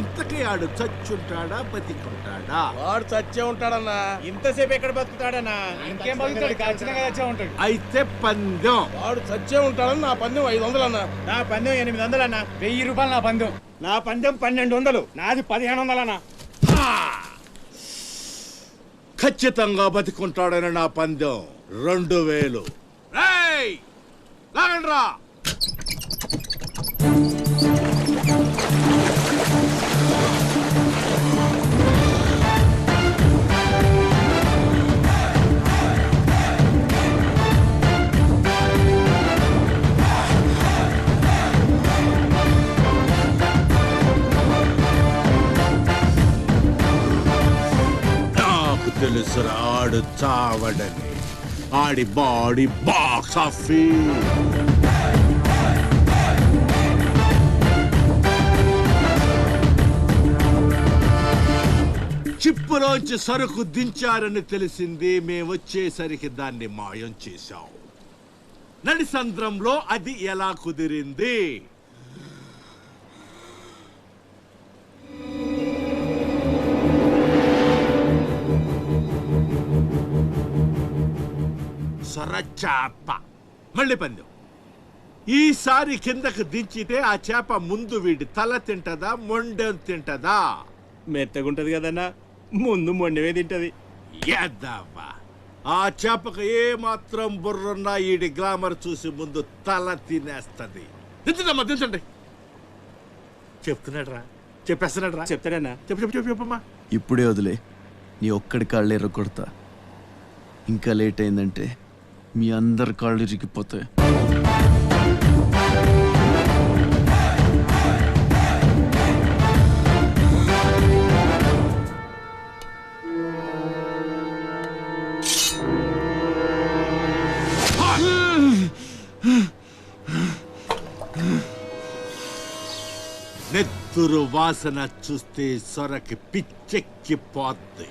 ఇంతకీ ఆడు చచ్చుంటాడా బతికుంటాడా? వాడు చచ్చే ఉంటాడన్నా. ఇంతసేపు ఎక్కడ బతుకుతాడన్నా? ఇంకేం బతుకుతాడు, ఖచ్చితంగా చచ్చే ఉంటాడు. అయితే పందెం. వాడు చచ్చే ఉంటాడని నా పందెం 500 అన్నా. నా పందెం 800 అన్నా. 1000 రూపాయలు నా పందెం. నా పందెం 1200. నాది 1500 అన్నా. ఖచ్చితంగా బతికుంటాడని నా పందెం 2000. రేయ్ లాగండ్రా. తెలుసురా ఆడు చావడని. ఆడి బాడీ బాక్స్ ఆఫీస్. చిప్పులోంచి సరుకు దించారని తెలిసింది. మేమొచ్చేసరికి దాన్ని మాయం చేశాం. నడిసంద్రంలో అది ఎలా కుదిరింది? సొరచాప. మళ్ళీ పందెం. ఈసారి కిందకు దించితే ఆ చేప ముందు వీడి తల తింటదా మొండెం తింటదా? మెత్తగుంటది కదన్నా, ముందు మొండవే తింటది. యాదవ్వా, ఆ చేపకు ఏ మాత్రం బుర్రున్నా ఈడి గ్లామర్ చూసి ముందు తల తినేస్తది. దించదమ్మా, దించండి. చెప్తున్నాడు రా, చెప్పేస్తున్నాడు రా. చెప్తాడన్నా. చెప్పమ్మా. ఇప్పుడే వదిలే, నీ ఒక్కడి కాళ్ళు ఎర్రకొడతా. ఇంకా లేట్ అయిందంటే మీ అందరి కాళ్ళు ఇరిగిపోతాయి. నెత్తురు వాసన చూస్తే సొరకి పిచ్చెక్కిపోద్ది.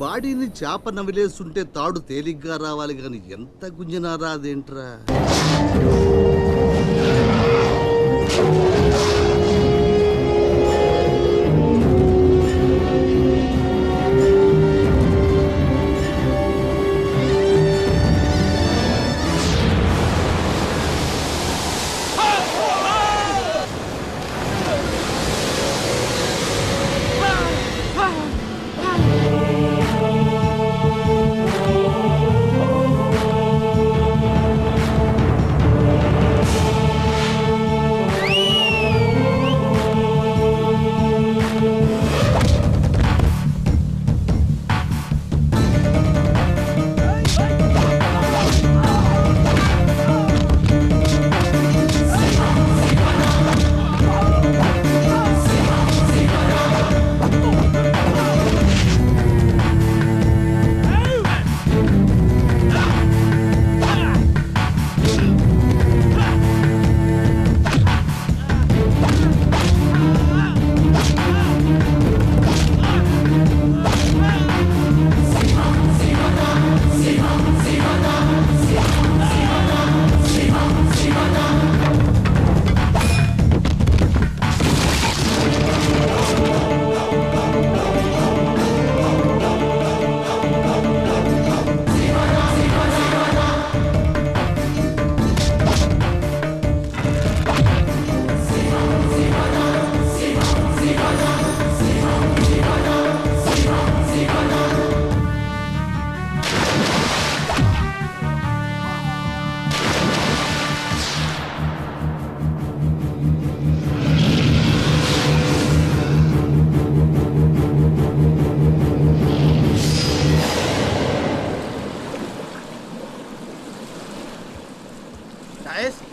బాడీని చేప నవిలేస్తుంటే తాడు తేలిగ్గా రావాలి కానీ ఎంత గుంజినా రాదేంట్రా?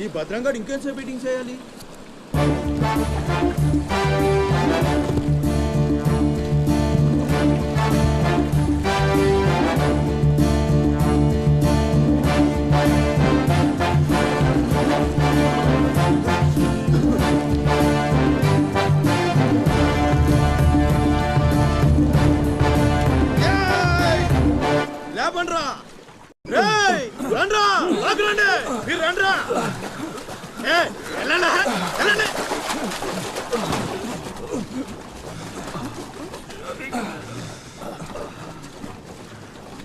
ఈ భద్రంగా ఇంకేం మీటింగ్ చేయాలి? లేపండ్రా, రేయ్ రండ్రా, ఆగురండి, మీరు రండ్రా. వెళ్ళండి, వెళ్ళండి.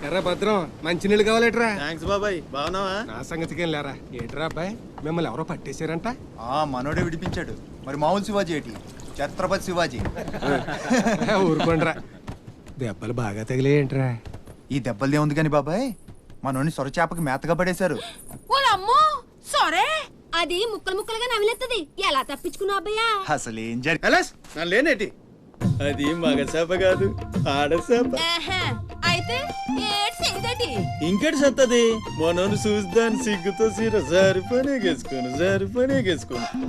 ఎర్రా భద్రం మంచినీళ్ళు కావాలేట్రా? థ్యాంక్స్ బాబాయ్, బాగున్నావా? నా సంగతికేం లేరా. ఏంట్రా అబ్బాయి, మిమ్మల్ని ఎవరో పట్టేశారంట? మనోడే విడిపించాడు. మరి మామూలు శివాజీ ఏంటి? ఛత్రపతి శివాజీ. ఊరుకోండిరా. దెబ్బలు బాగా తగిలేయంట్రా? ఈ దెబ్బలదే ఉంది కానీ బాబాయ్, మనోని సొరచేపకి మేతగా పడేశారు. ఓలమ్మో సరే అది ముక్కలు ముక్కలుగా నవిలేత్తది. ఎలా తప్పించుకున్నావు అబ్బయ్యా? అసలు ఏం జరిగింది? ఎలాస్ నా లేనేటి? అది మగ చేప కాదు, ఆడ చేప. ఆహా, అయితే ఏడ్ செய்தடி ఇంకెటి సత్తది? మనోని చూద్దాని సిగ్గుతో సీర సరిపోనేగేసుకోను.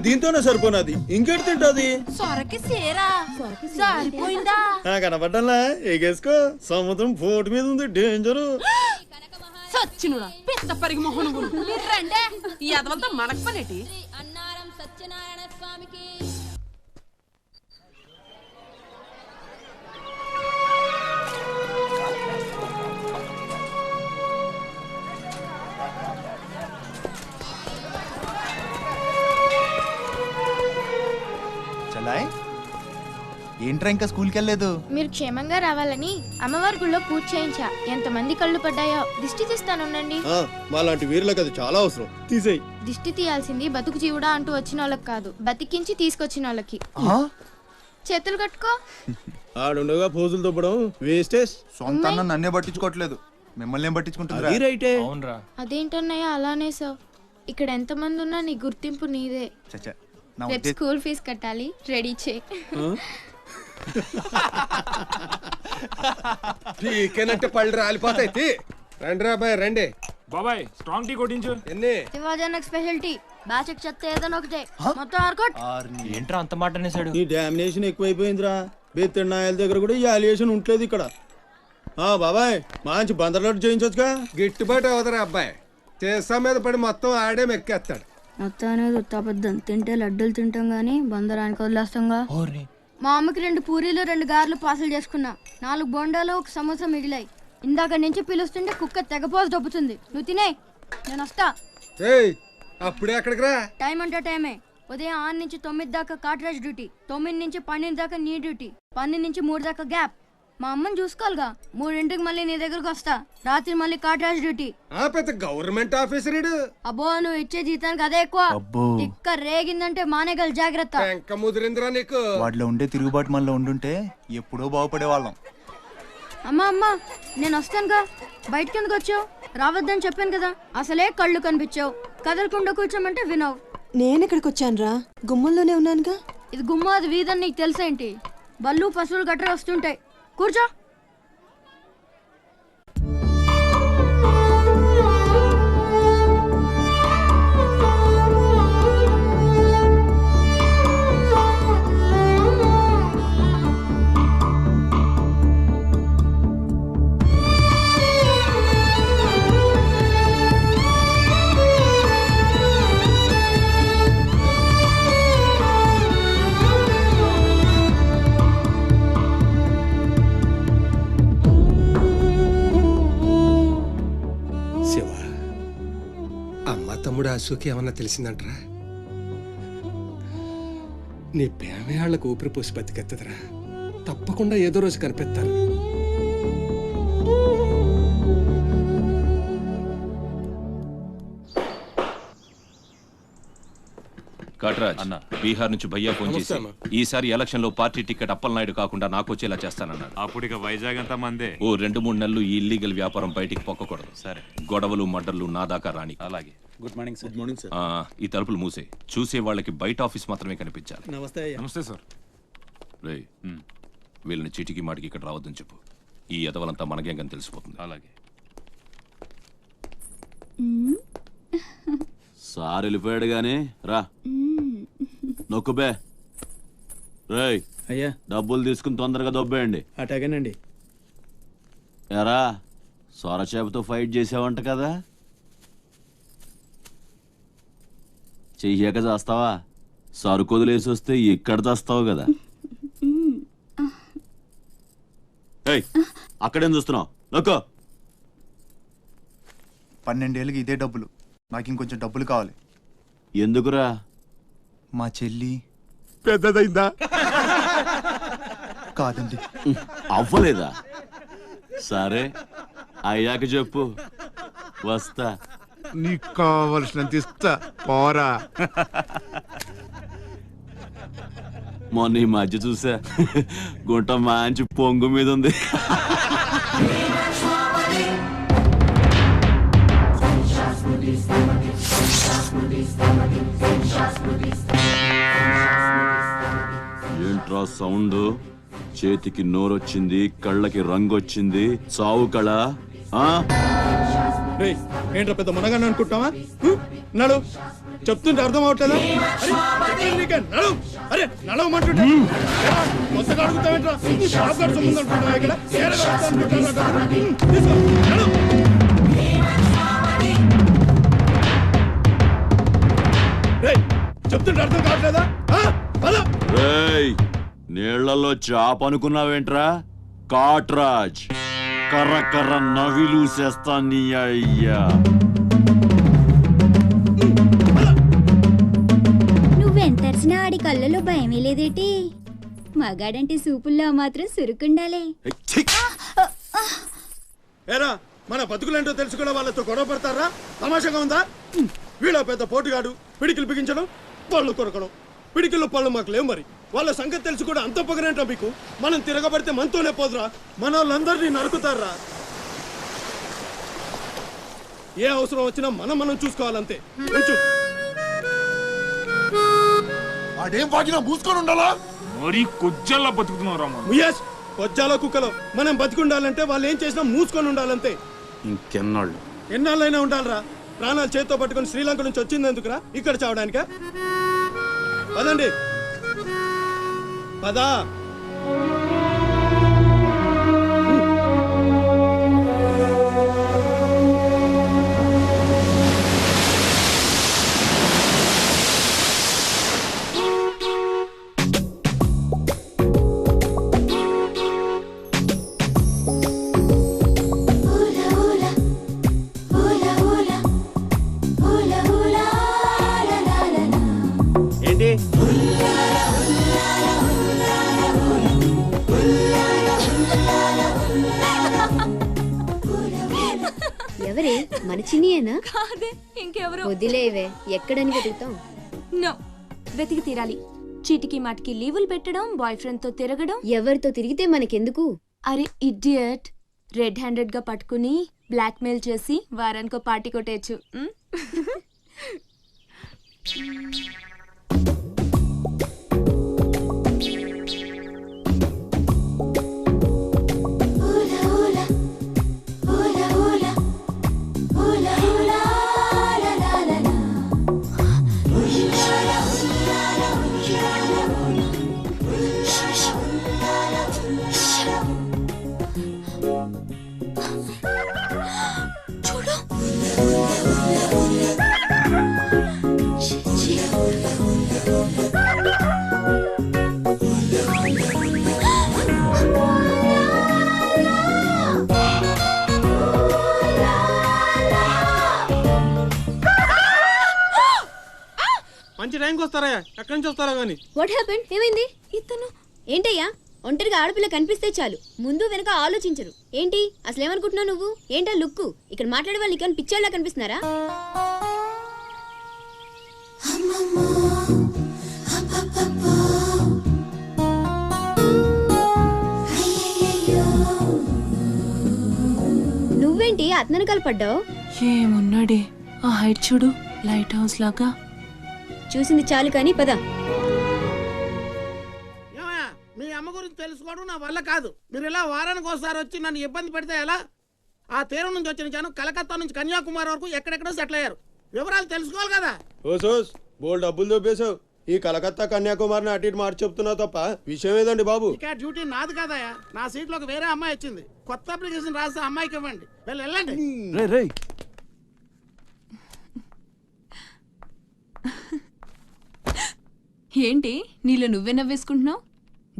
దీంతోనే సరిపోనది, ఇంకెటి తింటది? సొరకి సేరా సరిపోయిందా? కనపడ్డంలా, ఎగేసుకో. సముద్రం పోటు మీద ఉంది, డేంజరు. సచ్చినుడా పెద్ద పరిగి మొహను మీరు రండే. ఈ అదవంతా మనకు పనేటి? అన్నారం సత్యనారాయణ స్వామికి. చలాయ్, ఏంట్రా ఇంకా స్కూల్కి వెళ్ళలేదు? మీరు క్షేమంగా రావాలని అమ్మవారి గుళ్ళో పూజ చేయించా. ఎంతమంది కళ్ళు పడ్డాయో. దిష్టి తీస్తానుండండి. మాలాంటి వీరులకు అది చాలా అవసరం. తీసేయి. దిష్టి తీయాల్సింది బతుకు జీవుడా అంటూ వచ్చిన వాళ్ళకి కాదు, బతికించి తీసుకొచ్చిన వాళ్ళకి. చేతులు కట్టుకో. ఆడుండగా పోజులు తప్పడం వేస్టేజ్. సొంత అన్న నన్నే పట్టించుకోవట్లేదు, మిమ్మల్ని ఏం పట్టించుకుంటుందిరా? అదేంటన్నయ్య అలానే సార్. ఇక్కడ ఎంతమంది ఉన్నా నీ గుర్తింపు నీదే. చచ్చా, నా రేపు స్కూల్ ఫీజు కట్టాలి, రెడీ చేయి. పీకేనంటే పళ్ళు రాలిపోతాయి. రండి అబ్బాయి రండి. బాబాయ్ స్ట్రాంగ్ టీ కొట్టించు. ఎన్ని? శివాజనకు స్పెషల్ టీ. బ్యాచ్ చెత్త ఏదైనా ఒకటే, మొత్తం ఆర్కోట్. ఏంట్రా అంత మాట అనేసాడు? ఈ డామినేషన్ ఎక్కువైపోయిందిరా. బెత్తెన్నాయల దగ్గర కూడా ఈ అలియేషన్ ఉంటలేదు ఇక్కడ. బాబాయ్, మంచి బందర్లోటు చేయించొచ్చుగా. గిట్టుబాటు అవదరా అబ్బాయి. చేసా మీద పడి మొత్తం ఆడే మెక్కేస్తాడు. మొత్తం అనేది ఉత్తాపద్దం. తింటే లడ్డూలు తింటాం గానీ బందరానికి వదిలేస్తాంగా. మా అమ్మకి 2 పూరీలు 2 గారెలు పార్సల్ చేసుకున్నా. 4 బొండాలు 1 సమోసా మిగిలాయి. ఇందాక నుంచి పిలుస్తుంటే కుక్క తెగపోసి దొబ్బుతుంది. నువ్వు తినే, నేను వస్తా. ఏయ్, అప్పుడే అక్కడికి రా. టైం అంటే టైమే. ఉదయం 6 నుంచి 9 దాకా కాట్రాజ్ డ్యూటీ, 9 నుంచి 12 దాకా నీ డ్యూటీ, 12 నుంచి 3 దాకా గ్యాప్. మా అమ్మని చూసుకోవాలిగా. 3ంటికి మళ్ళీ నీ దగ్గరకు వస్తా. రాత్రి మళ్ళీ కాట్రాజ్ డ్యూటీ. పెద్ద గవర్నమెంట్ ఆఫీసర్. అబ్బో, నువ్వు ఇచ్చే జీతానికి అదే ఎక్కువ. తిక్క రేగిందంటే మానేగల జాగ్రత్త. వెంక ముదిరింద్రా నీకు. వాటిలో ఉండే తిరుగుబాటు మనలో ఉండుంటే ఎప్పుడో బాగుపడే వాళ్ళం. అమ్మా అమ్మా, నేను వస్తానుగా. బయటకి ఎందుకు వచ్చావు? రావద్దని చెప్పాను కదా. అసలే కళ్ళు కనిపించావు. కదలకుండా కూర్చోమంటే వినవు. నేనెక్కడికి వచ్చానురా? గుమ్మంలోనే ఉన్నానుగా. ఇది గుమ్మ, అది వీధని నీకు తెలుసేంటి? బళ్ళు పశువులు గట్రా వస్తుంటాయి. కూర్చో. తమ్ముడు అశోక్ ఏమన్నా తెలిసిందంటరా? నీ ప్రేమే వాళ్ళకు ఊపిరి పోసి బతికెత్తదరా. తప్పకుండా ఏదో రోజు కనిపెత్తారు. కాట్రాజ్ అన్న, బీహార్ నుంచి భయ్యా ఫోన్ చేసి ఈసారి ఎలక్షన్ లో పార్టీ టికెట్ అప్పలనాయుడు కాకుండా నాకు వచ్చేలా చేస్తానన్నాడు. అప్పుడు ఇక వైజాగ్ అంతా మందే. ఓ 2-3 నెలలు ఈ ఇల్లీగల్ వ్యాపారం బయటికి పొక్కకూడదు. సరే, గొడవలు మర్డర్లు నా దాకా రాని. అలాగే. Good morning sir. Good morning sir. ఈ తలుపులు మూసే. చూసే వాళ్ళకి బయట ఆఫీస్ మాత్రమే కనిపించాలి. నమస్తే. నమస్తే సార్. రే, వీళ్ళని చీటికి మాటికి ఇక్కడ రావద్దని చెప్పు. ఈ ఎదవలంతా మనకేం కానీ తెలిసిపోతుంది. అలాగే. సార్ వెళ్ళిపోయాడు గాని రా నొక్కుబే రేయ్ అయ్యా డబ్బులు తీసుకుని తొందరగా దొబ్బేయండి. అటాగేనండి. ఎరా సొరచేపతో ఫైట్ చేసావంట కదా, చెయ్యాక చేస్తావా? సరుకొదిలేసి వస్తే ఇక్కడ చేస్తావు కదా. ఏయ్ అక్కడేం చూస్తున్నావు? నొక్కో. 12 ఏళ్ళకి ఇదే డబ్బులు. నాకు ఇంకొంచెం డబ్బులు కావాలి. ఎందుకురా? మా చెల్లి పెద్దదైందా? కాదండి. అవ్వలేదా? సరే అయ్యాక చెప్పు, వస్తా. నీకు కావలసినంత ఇస్తా పోరా. మొన్న ఈ మధ్య చూసా, గుంట మంచి పొంగు మీద ఉంది. ఏంట్రా సౌండ్? చేతికి నోరొచ్చింది, కళ్ళకి రంగొచ్చింది, చావు కళ. ఏంట్రా పెద్ద మునగాన్ని అనుకుంటావా? నడు చెప్తుంటే అర్థం అవట్లేదా? నడు అరే నడవమంటుంటే కొత్తగా అడుగుతావేంట్రా? షాప్ గారు సంబంధం అనుకుంటావా? ఇక్కడ చెప్తుంటే అర్థం కావట్లేదా? నీళ్లలో చాప అనుకున్నావేంట్రా? కాట్రాజ్ కర్ర కర్ర నవిలూసేస్తా నీ అయ్యా. నువ్వెంతర్చినా ఆడి కళ్ళలో భయమే లేదేటి? మగాడంటే సూపుల్లో మాత్రం సురుకుండాలే. ఏరా మన బతుకులేంటో తెలుసుకునే వాళ్ళతో గొడవ పడతారా? తమాషాగా ఉందా? వీళ్ళ పెద్ద పోటుగాడు, పిడికిలు బిగించడం, పళ్ళు కొరకడం. పిడికిల్లో పళ్ళు మాకు లేవు, మరి వాళ్ళ సంగతి తెలుసు కూడా అంత పొగరేంటా మీకు? మనం తిరగబడితే మనతోనే పోదురా, మన వాళ్ళందరినీ నరుకుతారా? ఏ అవసరం వచ్చినా మనం చూసుకోవాలంతే. అదేం వాకినా మూసుకొని ఉండాలా? మరి కొజ్జల్లా బతుకుతున్నావు. ముయేష్ కొజ్జాలో కుక్కలో మనం బతికుండాలంటే వాళ్ళు ఏం చేసినా మూసుకొని ఉండాలంతే. ఇంకెన్నాళ్ళు? ఎన్నాళ్ళైనా ఉండాలరా. ప్రాణాలు చేతితో పట్టుకొని శ్రీలంక నుంచి వచ్చింది ఎందుకురా? ఇక్కడ చావడానికా? పదండి పదా. ఏంటి ఎవరే? మన చిన్నియేనా? కాదే, ఇంకెవరు? వదిలేవే, ఎక్కడని వెతుకుతాం? నో, వెతికి తీరాలి. చీటికి మాటికి లీవులు పెట్టడం, బాయ్ ఫ్రెండ్ తో తిరగడం. ఎవరితో తిరిగితే మనకెందుకు? అరే ఇడియట్, రెడ్ హ్యాండెడ్ గా పట్టుకుని బ్లాక్ మెయిల్ చేసి వారానికో పార్టీ కొట్టేయచ్చు. మంచి టైంకి వస్తారా? ఎక్కడి నుంచి వస్తారా గానీ? What happened? ఏమైంది? ఇతను ఏంటయ్యా? ఒంటరిగా ఆడపిల్ల కనిపిస్తే చాలు, ముందు వెనక ఆలోచించరు. ఏంటి అసలు ఏమనుకుంటున్నావు నువ్వు? ఏంటా లుక్కు? ఇక్కడ మాట్లాడే వాళ్ళు ఇక్కడ పిచ్చోళ్ళ కనిపిస్తున్నారా? నువ్వేంటి అతనకాలు పడ్డావు? ఏమున్నాడే ఆ హైట్ చూడు, లైట్ హౌస్ లాగా. చూసింది చాలు కానీ పద. మీ అమ్మ గురించి తెలుసుకోవడం నా వల్ల కాదు. మీరు ఇలా వారానికి ఒకసారి వచ్చి నన్ను ఇబ్బంది పెడితే ఎలా? ఆ తీరం నుంచి వచ్చిన జనం కలకత్తా నుంచి కన్యాకుమారి వరకు ఎక్కడెక్కడో సెటిల్ అయ్యారు. వివరాలు తెలుసుకోవాలి కదా. ఓసోస్ బోల్ డబ్బులు దొబ్బేశావు. ఈ కలకత్తా కన్యాకుమారిని అటు ఇటు మార్చి చెప్తున్నావు తప్ప విషయం ఏదండి బాబు? ఇక డ్యూటీ నాది కాదయ్యా. నా సీట్లో ఒక వేరే అమ్మాయి వచ్చింది. కొత్త అప్లికేషన్ రాస్తే అమ్మాయికి ఇవ్వండి. వెళ్ళండి. ఏంటి నీలో నువ్వే నవ్వేసుకుంటున్నావు?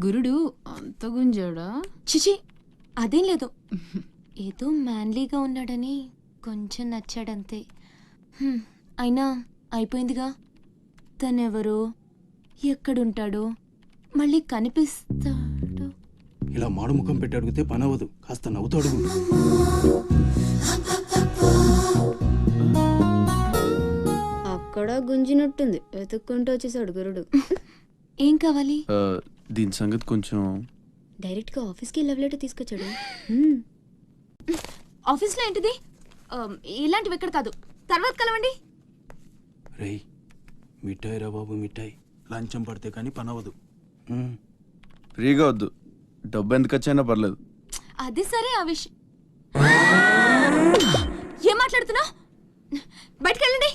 గురుడు అంత గుంజాడా? చిచి అదేం లేదు, ఏదో మ్యాన్లీగా ఉన్నాడని కొంచెం నచ్చాడంతే. అయినా అయిపోయిందిగా. తనెవరో, ఎక్కడుంటాడో, మళ్ళీ కనిపిస్తాడు. ఇలా మాడు ముఖం పెట్టి అడిగితే పని అవ్వదు, కాస్త నవ్వుతూ అడుగు. అక్కడ గుంజినట్టుంది, వెతుక్కుంటూ వచ్చేసాడు గురుడు. ఏం కావాలి? దీని సంగతి కొంచెం. డైరెక్ట్ గా ఆఫీస్కి లవ్ లెటర్ తీసుకొచ్చాడు. ఆఫీస్లో ఏంటిది? ఇలాంటివి ఎక్కడ కాదు, తర్వాత కలవండి. రేయ్ మిఠాయి రా బాబు, మిఠాయి. లంచం పడితే కానీ పని అవ్వదు. ఫ్రీగా వద్దు, డబ్బు ఎంత ఖర్చైనా పర్లేదు. అది సరే, ఆ విషయం ఏం మాట్లాడుతున్నావు? బయటకు వెళ్ళండి.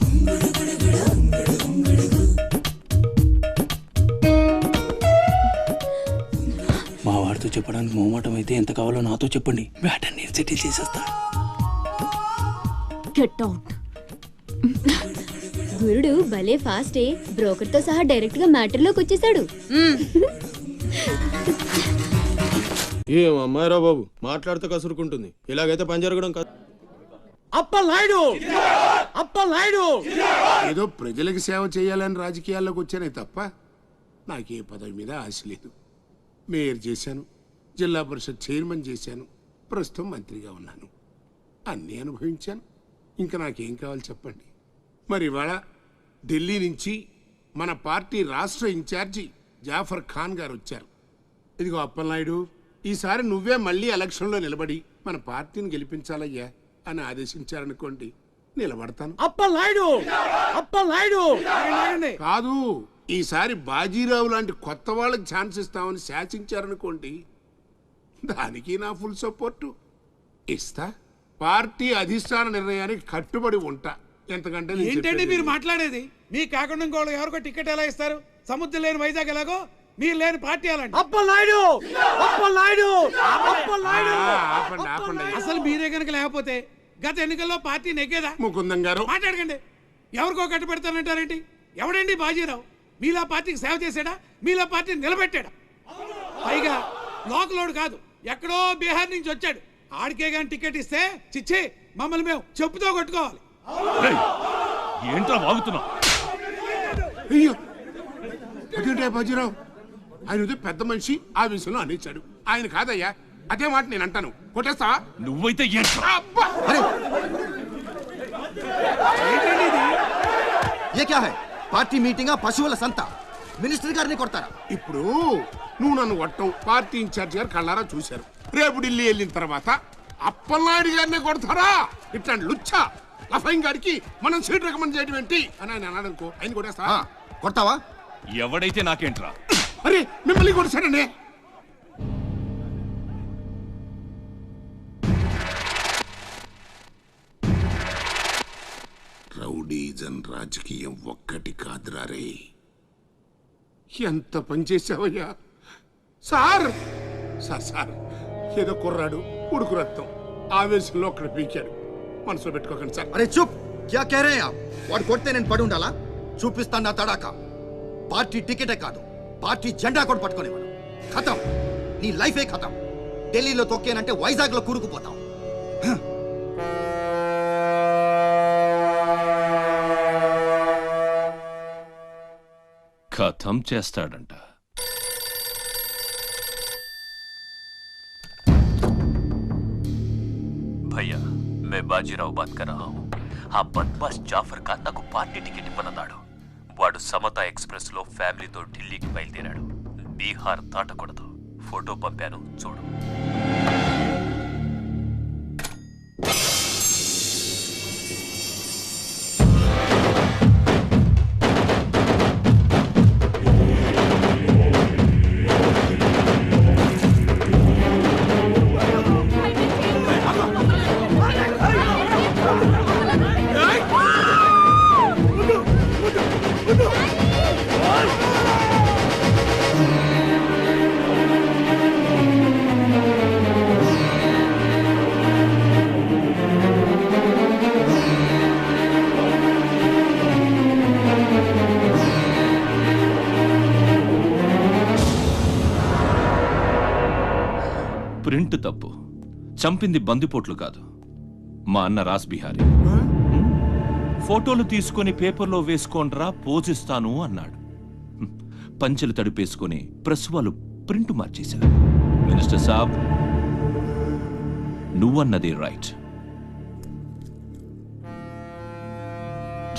మా వాడితో చెప్పడానికి మొహమాటం అయితే ఎంత కావాలో నాతో చెప్పండి, బ్యాటర్ నేను సెటిల్ చేసేస్తా. Get out. గురుడు భలే ఫాస్టే, బ్రోకర్ తో సహా డైరెక్ట్ గా మ్యాటర్ లోకి వచ్చేసాడు. ఏం అమ్మాయిరా బాబు, మాట్లాడితే కసురుకుంటుంది. ఇలాగైతే పని జరగడం కాదు. అప్పలనాయుడు ఏదో ప్రజలకు సేవ చేయాలని రాజకీయాల్లోకి వచ్చానే తప్ప నాకే పదవి మీద ఆశ లేదు. మేయర్ చేశాను, జిల్లా పరిషత్ చైర్మన్ చేశాను, ప్రస్తుతం మంత్రిగా ఉన్నాను. అన్నీ అనుభవించాను. ఇంకా నాకేం కావాలి చెప్పండి. మరి ఇవాళ ఢిల్లీ నుంచి మన పార్టీ రాష్ట్ర ఇన్ఛార్జి జాఫర్ ఖాన్ గారు వచ్చారు. ఇదిగో అప్పలనాయుడు, ఈసారి నువ్వే మళ్ళీ ఎలక్షన్లో నిలబడి మన పార్టీని గెలిపించాలయ్యా అని ఆదేశించారనుకోండి, నిలబడతాను. అప్పలనాయుడు కాదు, ఈసారి బాజీరావు లాంటి కొత్త వాళ్ళకి ఛాన్స్ ఇస్తామని శాసించారనుకోండి, దానికి నా ఫుల్ సపోర్టు ఇస్తా. పార్టీ అధిష్టాన నిర్ణయానికి కట్టుబడి ఉంటా. ఎంతకంటే ఏంటండి మీరు మాట్లాడేది? మీ కాకుండా ఇంకోళ్ళు ఎవరికో టికెట్ ఎలా ఇస్తారు? సముద్రం లేని వైజాగ్ ఎలాగో మీరు లేని పార్టీ అలాంటి. అసలు మీరే కనుక లేకపోతే గత ఎన్నికల్లో పార్టీ నెగ్గేదా? ముకుందం గారు మాట్లాడకండి. ఎవరికో కట్టు పెడతానంటారేంటి? ఎవడండి బాజీరావు? మీలా పార్టీకి సేవ చేశాడా? మీలా పార్టీని నిలబెట్టాడా? పైగా లోకలోడు కాదు, ఎక్కడో బీహార్ నుంచి వచ్చాడు. ఆడికే గాని టికెట్ ఇస్తే చిచ్చే మమ్మల్ని మేము చెప్పుతో కొట్టుకోవాలి. ఏంట్రా వాగుతున్నావు? అయ్యో అదేంటే బాజీరావు, ఆయన ఉదయం పెద్ద మనిషి ఆ విషయంలో అనేచాడు. ఆయన కాదయ్యా, అదే మాట నేను అంటాను. కొట్టేస్తావా? నువ్వైతే పార్టీ మీటింగ్ పశువుల సంత, మినిస్టర్ గారిని కొడతారా? ఇప్పుడు నువ్వు నన్ను కొట్టం పార్టీ ఇన్ఛార్జ్ గారు కళ్ళారా చూశారు. రేపు ఢిల్లీ వెళ్ళిన తర్వాత అప్పలనాయుడు గారిని కొడతారా? ఇట్లాంటి లుచ్చా లఫైన్ గారికి మనం సీట్ రికమెండ్ చేయడం ఏంటి అని ఆయన అన్నాడనుకో, ఆయన కొట్టేస్తావా? కొడతావా? ఎవడైతే నాకేంట్రా? అరే మిమ్మల్ని కొట్టేశాడండి. రౌడీజన్ రాజకీయం ఒక్కటి కాదురా రే. ఎంత పనిచేసావయ్యా సార్. సార్ సార్ ఏదో కుర్రాడు, ఉడుకు రక్తం, ఆవేశంలో అక్కడ పీకాడు. మనసులో పెట్టుకోకండి సార్. అరే చూప్, క్యా కహ రహే ఆప్? వాడు కొడితే నేను పడి ఉండాలా? చూపిస్తాను నా తడాక. పార్టీ టికెటే కాదు, పార్టీ జెండా కూడా పట్టుకునేవాడు. ఖతం, నీ లైఫే ఖతం. ఢిల్లీలో తొక్కేనంటే వైజాగ్ లో కూరుకుపోతాం. ఖతం చేస్తాడంట. भैया मैं बाजीराव बात कर रहा हूँ. ఆ బద్మాస్ జాఫర్ ఖాన్ నాకు పార్టీ టికెట్ ఇవ్వనన్నాడు. వాడు సమతా ఎక్స్ప్రెస్ లో ఫ్యామిలీతో ఢిల్లీకి బయలుదేరాడు. బీహార్ దాటకూడదు. ఫోటో పంపాను చూడు. తప్పు. చంపింది బందిపోట్లు కాదు, మా అన్న రాస్ బిహారీ. ఫోటోలు తీసుకొని పేపర్లో వేసుకోండ్రా పోజిస్తాను అన్నాడు. పంచెలు తడిపేసుకొని ప్రెస్ వాళ్ళు ప్రింట్ మార్చేశారు. మినిస్టర్ సాబ్, నువ్వన్నది రైట్.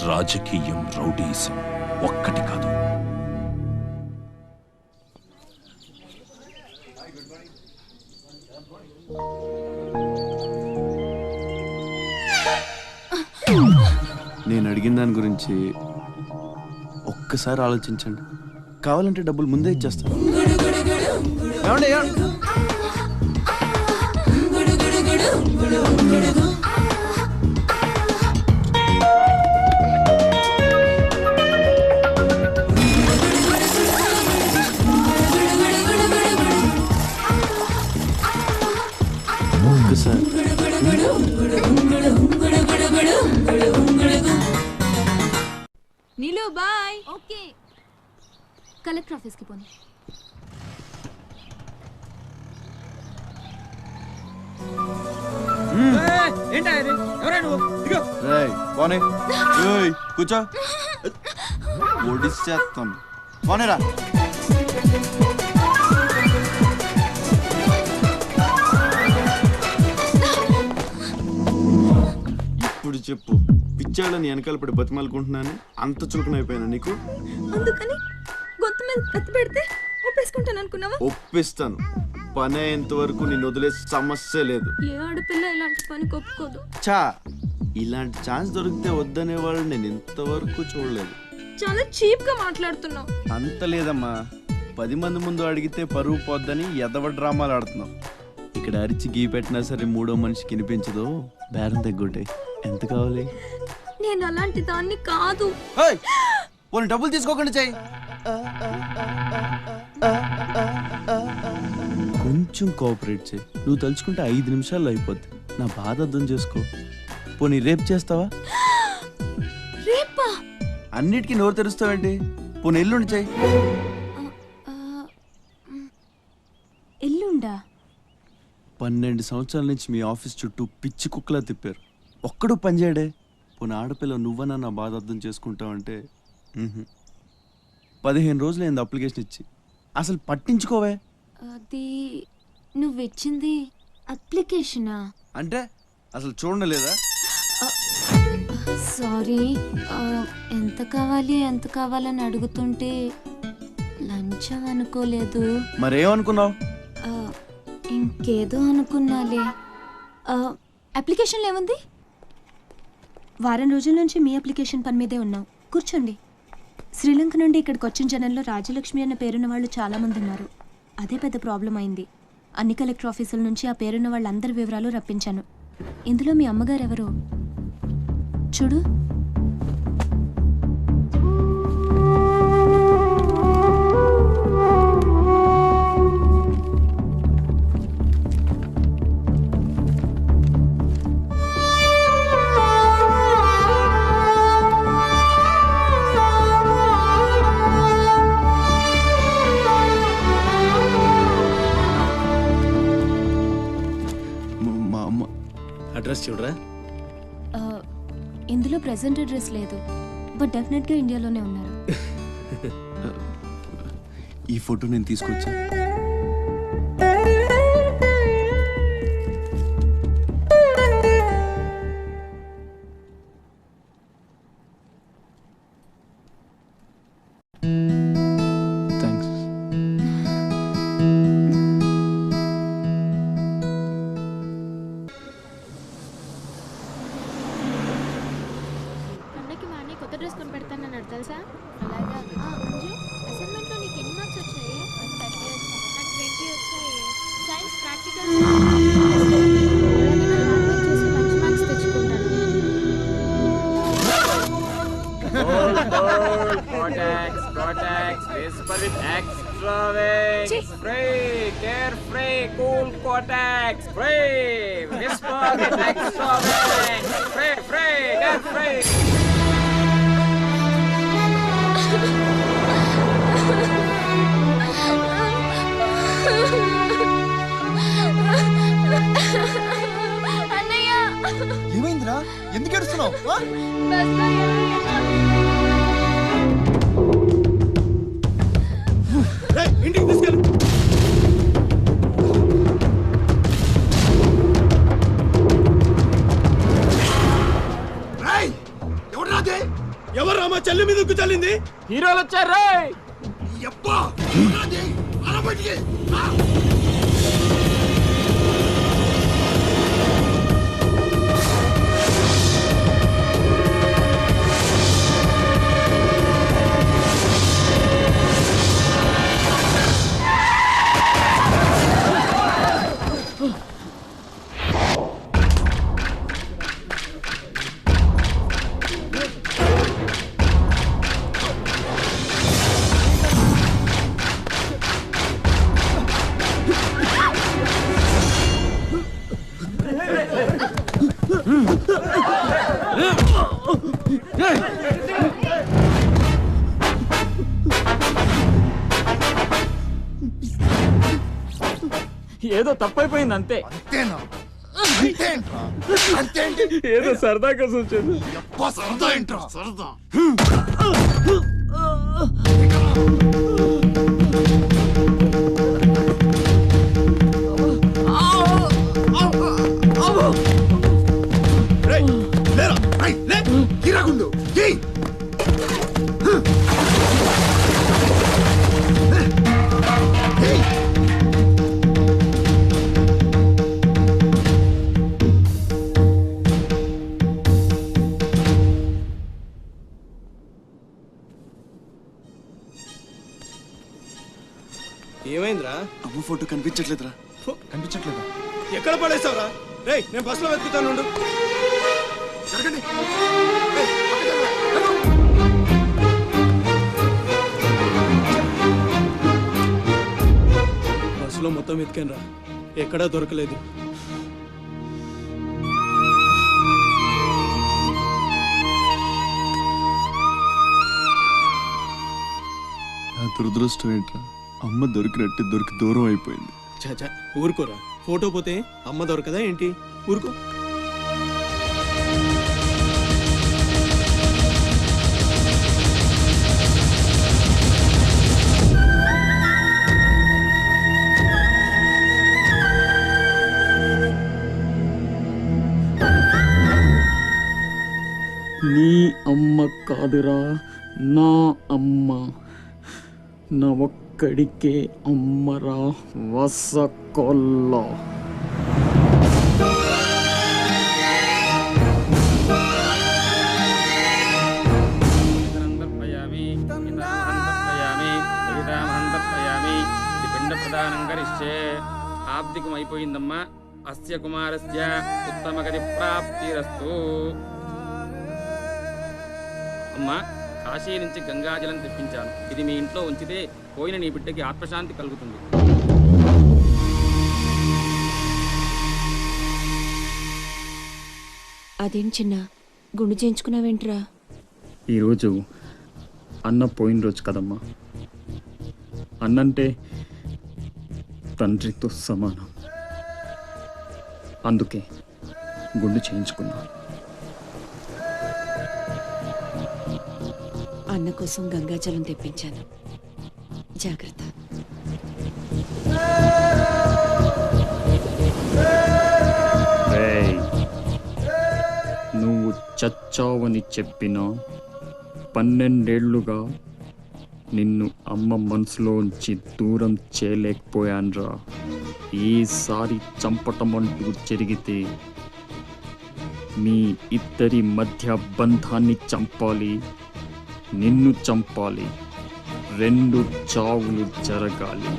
రాజకీయం, రౌడీయిజం ఒక్కటి కాదు. నేను అడిగిన దాని గురించి ఒక్కసారి ఆలోచించండి. కావాలంటే డబ్బులు ముందే ఇచ్చేస్తాను. ఒక్కసారి నీలు బాయ్. ఓకే, కలెక్టర్ ఆఫీస్కి పోనీ. కూర్చో, ఒడిచేస్తాను. పోనేరా. ఇప్పుడు చెప్పు, పిచ్చాళ్ళని వెనకాల పడి బతిమాలుకుంటున్నాను, అంత చులకనైపోయాను నీకు? అందుకని గొంతు మీద కత్తి పెడితే ఒప్పేసుకుంటాను అనుకున్నావా? ఒప్పిస్తాను. పని అయ్యేంత వరకు నేను వదిలే సమస్య లేదు. ఏ ఆడపిల్ల ఇలాంటి పని ఒప్పుకోదు. చా, ఇలాంటి ఛాన్స్ దొరికితే వద్దనే వాళ్ళు నేను ఇంతవరకు చూడలేదు. చాలా చీప్ గా మాట్లాడుతున్నావు. అంత లేదమ్మా, 10 మంది ముందు అడిగితే పరువు పోద్దని ఎదవ డ్రామాలు ఆడుతున్నావు. ఇక్కడ అరిచి గీ పెట్టినా సరే మూడో మనిషికి వినిపించదు. బేరం తగ్గుంటాయి. ఎంత కావాలి? నేను అలాంటి దాన్ని కాదు. పోనీ డబ్బులు తీసుకోకుండా చెయ్యి. కొంచెం కోఆపరేట్ చేయి. నువ్వు తలుచుకుంటే 5 నిమిషాల్లో అయిపోద్ది. నా బాధ అర్థం చేసుకో. పోనీ రేపు చేస్తావా? రేపా? అన్నిటికీ నోరు తెరుస్తావేంటి? పోనీ ఎల్లుండి చెయ్యి. ఎల్లుండా? 12 సంవత్సరాల నుంచి మీ ఆఫీస్ చుట్టూ పిచ్చి కుక్కలా తిప్పారు, ఒక్కడు పనిచేయడే. పోనీ ఆడపిల్ల నువ్వన్నా నా బాధ అర్థం చేసుకుంటావంటే 15 రోజులు అయింది అప్లికేషన్ ఇచ్చి, అసలు పట్టించుకోవే. అది నువ్విచ్చింది అప్లికేషనా? అంటే అసలు చూడలేదా? సారీ, ఎంత కావాలని అడుగుతుంటే లంచం అనుకోలేదు. మరేమనుకున్నావు? ఇంకేదో అనుకున్నాలే. అప్లికేషన్లో ఏముంది? వారం రోజుల నుంచి మీ అప్లికేషన్ పని మీదే ఉన్నాం. కూర్చోండి. శ్రీలంక నుండి ఇక్కడికి వచ్చిన జనంలో రాజలక్ష్మి అన్న పేరున్న వాళ్ళు చాలామంది ఉన్నారు. అదే పెద్ద ప్రాబ్లం అయింది. అన్ని కలెక్టర్ ఆఫీసుల నుంచి ఆ పేరున్న వాళ్ళందరి వివరాలు రప్పించాను. ఇందులో మీ అమ్మగారు ఎవరు చూడు. అడ్రస్ చూడరా. ఇందులో ప్రెసెంట్ అడ్రస్ లేదు, బట్ డెఫినెట్గా ఇండియాలోనే ఉన్నారు. ఈ ఫోటో నేను తీసుకొచ్చా. తెలుసా? అలాగా. అంజు, అసైన్మెంట్లో నీకు ఎన్ని మార్క్స్ వచ్చాయి? 30 నాకు 20 వచ్చాయి. సైన్స్ ప్రాక్టికల్స్ చేసి మంచి మార్క్స్ తెచ్చుకుంటాను. Whisper with extra wings. Free, carefree, cool Cortex. Free, whisper with extra wings. Free, carefree. ఇంటికి తీసుకెళ్ళు. ఎవరు రామా చెల్లి మీద ఉక్కు చల్లింది? హీరోలు వచ్చారు. ఏదో తప్పైపోయింది అంతే. ఏదో సరదా కోసం వచ్చేది. ఏమైందిరా? అమ్మ ఫోటో కనిపించట్లేదురా. కనిపించట్లేదా? ఎక్కడ పడేసావురా? రేయ్ నేను బస్సులో వెతుకుతాను. బస్సులో మొత్తం వెతికాను రా, ఎక్కడా దొరకలేదు. నా దురదృష్టం ఏంట్రా, అమ్మ దొరికినట్టు దొరికి దూరం అయిపోయింది. చాచా ఊరుకోరా, ఫోటో పోతే అమ్మ దొరకదా ఏంటి? ఊరుకో. నీ అమ్మ కాదురా, నా అమ్మ. నా ఒక్కడికే అమ్మరా వసకొల్ల. పిండ ప్రదానం కరిష్యే. ఆబ్దికం అయిపోయిందమ్మా. అస్య కుమారస్య ఉత్తమగతి ప్రాప్తిరస్తు. అమ్మా, కాశీ నుంచి గంగాజలం తెప్పించాను. ఇది మీ ఇంట్లో ఉంచితే పోయిన నీ బిడ్డకి ఆత్మశాంతి కలుగుతుంది. అదేం చిన్న గుండు చేయించుకున్నావేంట్రా? ఈరోజు అన్న పోయిన రోజు కదమ్మా. అన్నంటే తండ్రితో సమానం. అందుకే గుండు చేయించుకున్నా. అన్న కోసం గంగాజలం తెప్పించాను. జాగ్రత్త. నువ్వు చచ్చావని చెప్పిన 12 ఏళ్లుగా నిన్ను అమ్మ మనసులోంచి దూరం చేయలేకపోయాన్రా. ఈసారి చంపటం అంటూ జరిగితే మీ ఇద్దరి మధ్య బంధాన్ని చంపాలి, నిన్ను చంపాలి. 2 చావులు జరగాలి.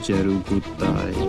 జరుగుతాయి.